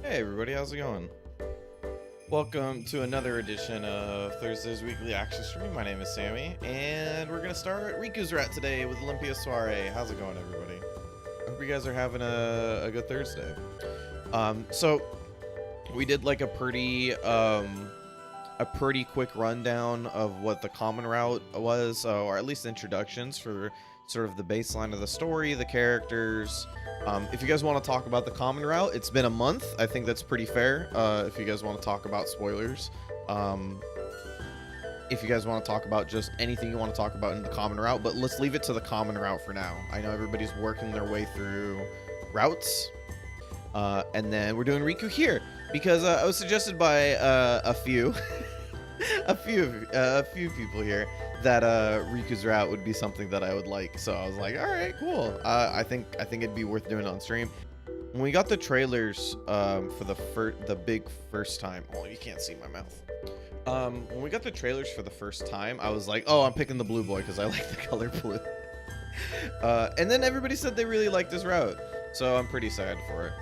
Hey everybody, how's it going? Welcome to another edition of Thursday's Weekly Aksys Stream. My name is Sami, and we're gonna start Riku's Rat today with Olympia Soirée. How's it going, everybody? I hope you guys are having a good Thursday. So we did like a pretty quick rundown of what the common route was, or at least introductions for sort of the baseline of the story, the characters. If you guys want to talk about the common route, it's been a month. I think that's pretty fair. If you guys want to talk about spoilers, if you guys want to talk about just anything you want to talk about in the common route, but let's leave it to the common route for now. I know everybody's working their way through routes, and then we're doing Riku here because I was suggested by a few a few people here that Riku's route would be something that I would like. So I was like, all right, cool. I think it'd be worth doing on stream. When we got the trailers for the big first time, oh, you can't see my mouth. When we got the trailers for the first time, I was like, oh, I'm picking the blue boy because I like the color blue. And then everybody said they really liked this route, so I'm pretty excited for it.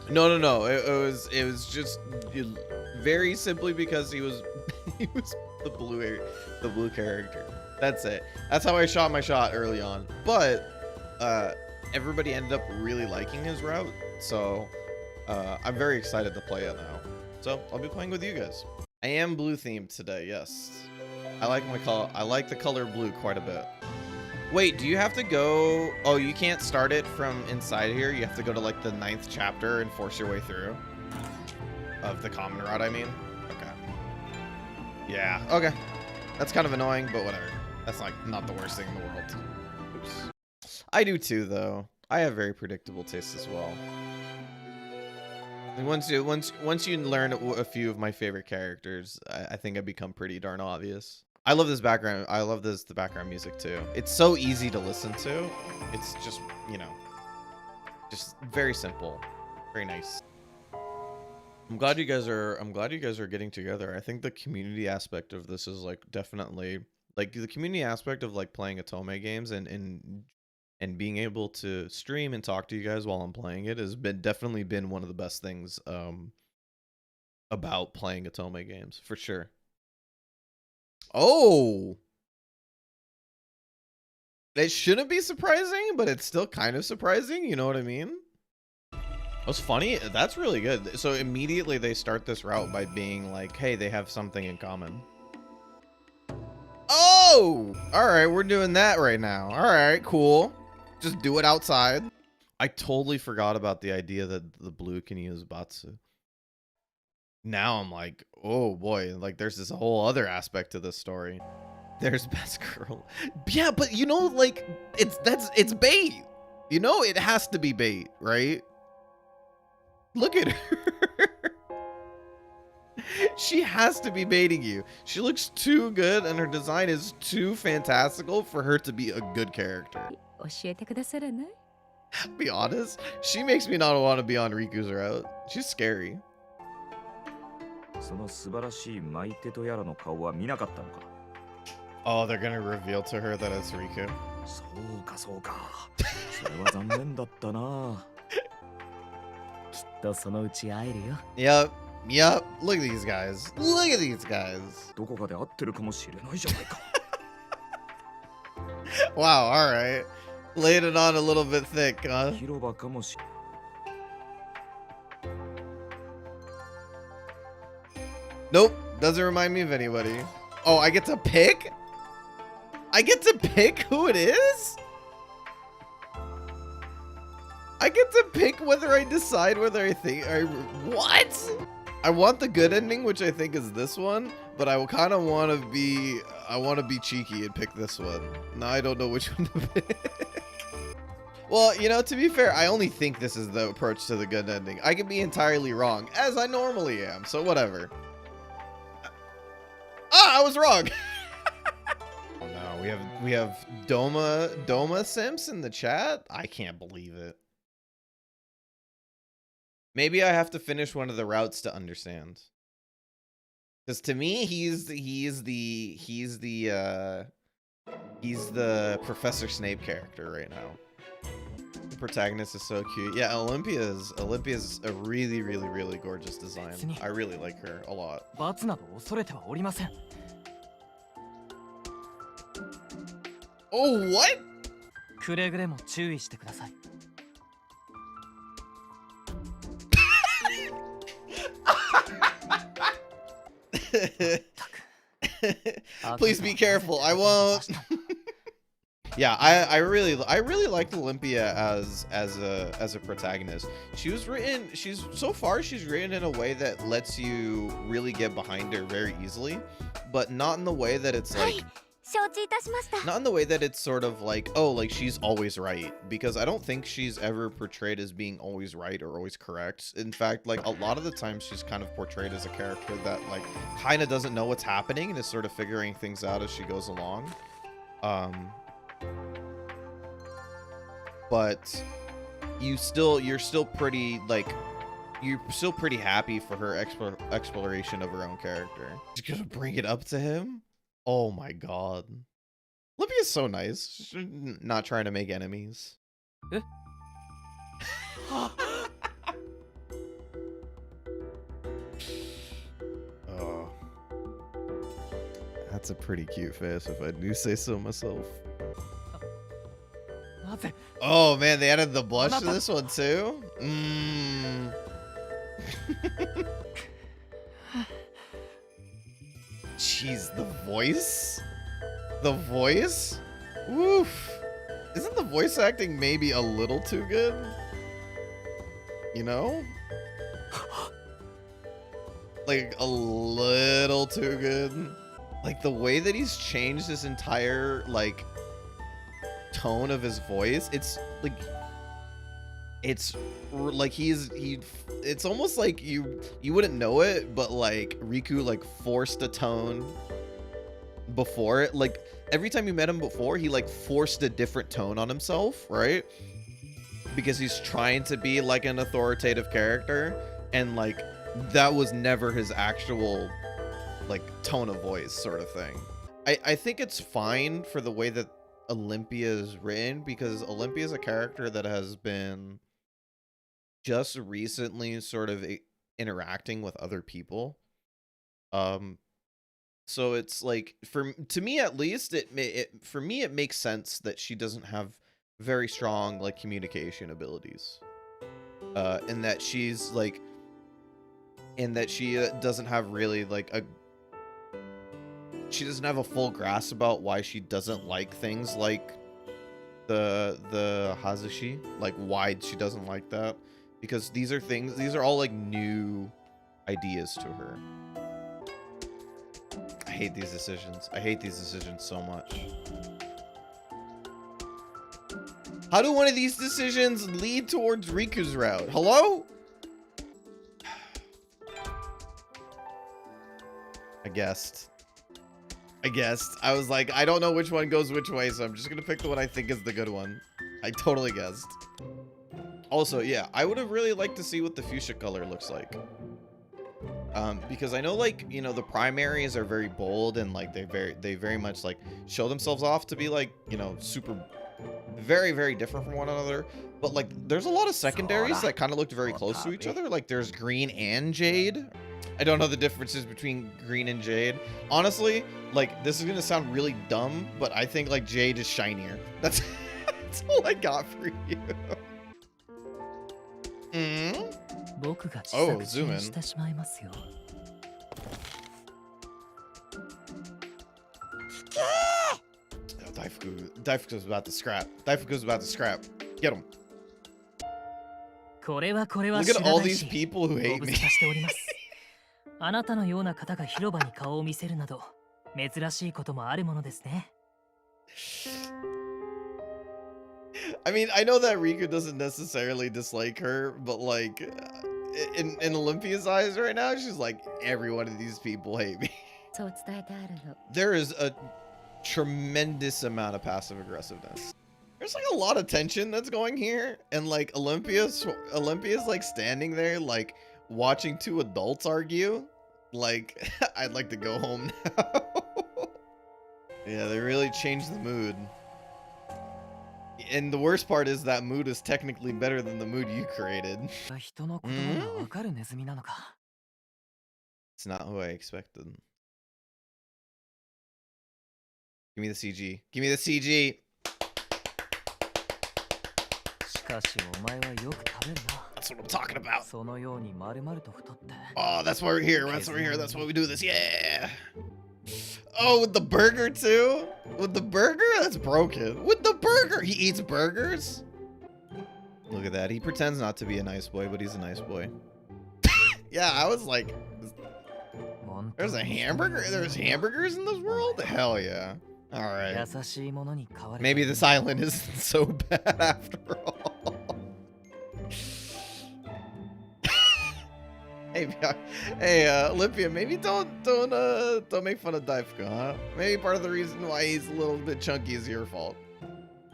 No. It was just very simply because he was the blue character. That's it. That's how I shot my shot early on. But everybody ended up really liking his route, so I'm very excited to play it now. So I'll be playing with you guys. I am blue themed today. Yes, I like my color. I like the color blue quite a bit. Wait, do you have to go? Oh, you can't start it from inside here. You have to go to like the 9th chapter and force your way through of the common route, I mean. Okay. Yeah, okay. That's kind of annoying, but whatever. That's like not the worst thing in the world. Oops. I do too, though. I have very predictable tastes as well. And once you learn a few of my favorite characters, I think it become pretty darn obvious. I love this background. I love the background music too. It's so easy to listen to. It's just, you know, just very simple, very nice. I'm glad you guys are getting together. I think the community aspect of this is like definitely like the community aspect of like playing Otome games and being able to stream and talk to you guys while I'm playing it has definitely been one of the best things about playing Otome games for sure. Oh, it shouldn't be surprising, but it's still kind of surprising. You know what I mean? What's funny? That's really good. So immediately they start this route by being like, hey, they have something in common. Oh, all right. We're doing that right now. All right, cool. Just do it outside. I totally forgot about the idea that the blue can use Batsu. Now I'm like, oh boy, like there's this whole other aspect to this story. There's best girl. Yeah, but you know, like it's bait. You know, it has to be bait, right? Look at her. She has to be baiting you. She looks too good and her design is too fantastical for her to be a good character. Be honest, she makes me not want to be on Riku's route. She's scary. Oh, they're gonna reveal to her that it's Riku. Yep. Look at these guys. Look at these guys. Wow, alright. Laid it on a little bit thick, huh? Nope, doesn't remind me of anybody. Oh, I get to pick? I get to pick who it is? I get to pick whether I decide whether I think what? I want the good ending, which I think is this one, but I kind of want to be cheeky and pick this one. Now I don't know which one to pick. Well, you know, to be fair, I only think this is the approach to the good ending. I can be entirely wrong, as I normally am, so whatever. Ah, I was wrong. Oh no, we have Doma Simps in the chat. I can't believe it. Maybe I have to finish one of the routes to understand. Because to me, he's the Professor Snape character right now. The protagonist is so cute. Yeah, Olympia's a really, really, really gorgeous design. I really like her a lot. Oh, what? Please be careful. I won't. Yeah, I really liked Olympia as a protagonist. She's written in a way that lets you really get behind her very easily, but not in the way that it's like not in the way that it's sort of like, oh, like she's always right, because I don't think she's ever portrayed as being always right or always correct. In fact, like a lot of the times she's kind of portrayed as a character that like kind of doesn't know what's happening and is sort of figuring things out as she goes along. But you're still pretty happy for her exploration of her own character. She's gonna bring it up to him. Oh my god. Olympia's so nice. She's not trying to make enemies. Oh. That's a pretty cute face if I do say so myself. Oh man, they added the blush to this one too? Jeez, the voice? The voice? Woof. Isn't the voice acting maybe a little too good? You know? Like a little too good. Like the way that he's changed his entire like tone of his voice, it's almost like you wouldn't know it, but like Riku like forced a tone before it. Like every time you met him before, he like forced a different tone on himself, right? Because he's trying to be like an authoritative character, and like that was never his actual like tone of voice sort of thing. I think it's fine for the way that Olympia is written, because Olympia is a character that has been just recently sort of interacting with other people. So it's like, to me at least, it makes sense that she doesn't have very strong like communication abilities, and that she doesn't have really like she doesn't have a full grasp about why she doesn't like things like the Hazushi, like why she doesn't like that, because these are all like new ideas to her. I hate these decisions. I hate these decisions so much. How do one of these decisions lead towards Riku's route? Hello? I guessed. I was like, I don't know which one goes which way, so I'm just gonna pick the one I think is the good one. I totally guessed. Also, yeah, I would have really liked to see what the fuchsia color looks like. Because I know, like, you know, the primaries are very bold and like they very much like show themselves off to be like, you know, super very, very different from one another. But like there's a lot of secondaries that kind of looked very close to each other. Like there's green and jade. I don't know the differences between green and jade. Honestly, like this is gonna sound really dumb, but I think like jade is shinier. That's that's all I got for you. Oh, zoom in. Oh, Daifuku's about to scrap. Daifuku's about to scrap. Get him. Look at all these people who hate me. I mean, I know that Riku doesn't necessarily dislike her, but like in Olympia's eyes right now, she's like, every one of these people hate me. There is a tremendous amount of passive aggressiveness. There's like a lot of tension that's going here, and like Olympia's like standing there like watching two adults argue. Like, I'd like to go home now. Yeah, they really changed the mood. And the worst part is that mood is technically better than the mood you created. 人の言葉がわかるネズミなのか。It's not who I expected. Give me the CG. Give me the CG. しかしお前はよく食べるな。 That's what I'm talking about. そのように丸々と太って。 Oh, that's why we're here. That's why we're here. That's why we do this. Yeah. Oh, with the burger too? With the burger? That's broken. With the burger. He eats burgers? Look at that. He pretends not to be a nice boy, but he's a nice boy. Yeah, I was like, there's a hamburger? There's hamburgers in this world? Hell yeah. All right. 優しいものに変われ。 Maybe this island isn't so bad after all. Hey, Olympia, maybe don't make fun of Daifka, huh? Maybe part of the reason why he's a little bit chunky is your fault.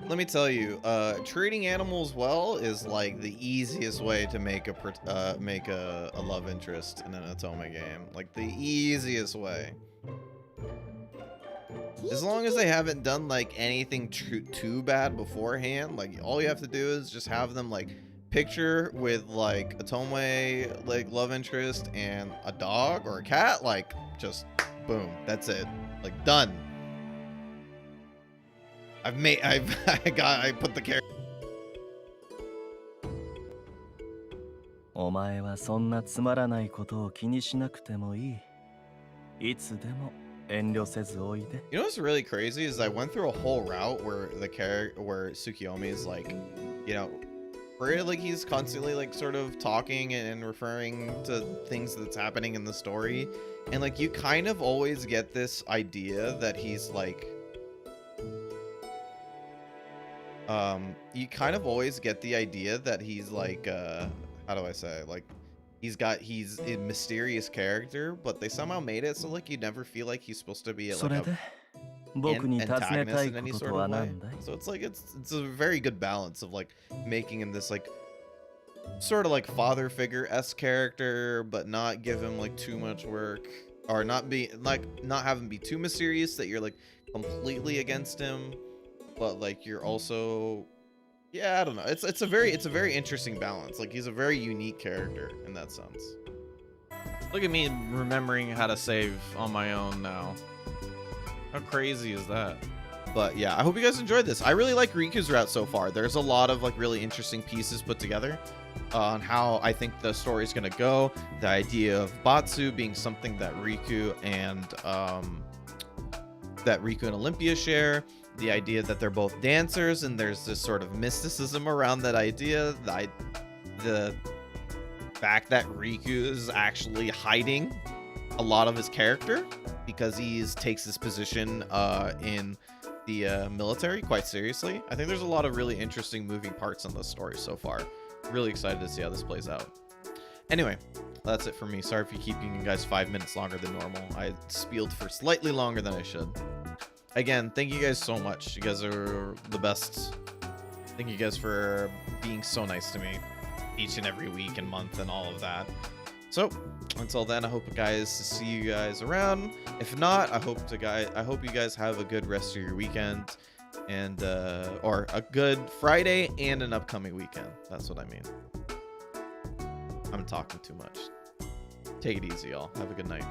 Let me tell you, treating animals well is like the easiest way to make a love interest in an Otome game. Like the easiest way. As long as they haven't done like anything too bad beforehand, like all you have to do is just have them like picture with like Otome like love interest and a dog or a cat, like just boom, that's it, like done. I put the character. お前はそんなつまらないことを気にしなくてもいい。いつでも遠慮せずおいで。 You know what's really crazy is I went through a whole route where where Tsukiyomi is like, you know, where like he's constantly like sort of talking and referring to things that's happening in the story, and like you kind of always get this idea that he's like you kind of always get the idea that he's like how do I say, like he's a mysterious character, but they somehow made it so like you never feel like he's supposed to be like an antagonist in any sort of way. So it's like it's a very good balance of like making him this like sort of like father figure-esque character, but not give him like too much work, or not have him be too mysterious that you're like completely against him, but like you're also, yeah, I don't know. It's a very interesting balance. Like he's a very unique character in that sense. Look at me remembering how to save on my own now. How crazy is that? But yeah, I hope you guys enjoyed this. I really like Riku's route so far. There's a lot of like really interesting pieces put together on how I think the story is gonna go. The idea of Batsu being something that Riku and Olympia share. The idea that they're both dancers and there's this sort of mysticism around that idea. The fact that Riku is actually hiding a lot of his character because he takes his position in the military quite seriously. I think there's a lot of really interesting moving parts in this story so far. Really excited to see how this plays out. Anyway, that's it for me. Sorry for keeping you guys 5 minutes longer than normal. I spieled for slightly longer than I should. Again, thank you guys so much. You guys are the best. Thank you guys for being so nice to me each and every week and month and all of that. So until then, I hope to see you guys around. If not, I hope you guys have a good rest of your weekend, and or a good Friday and an upcoming weekend. That's what I mean. I'm talking too much. Take it easy, y'all. Have a good night.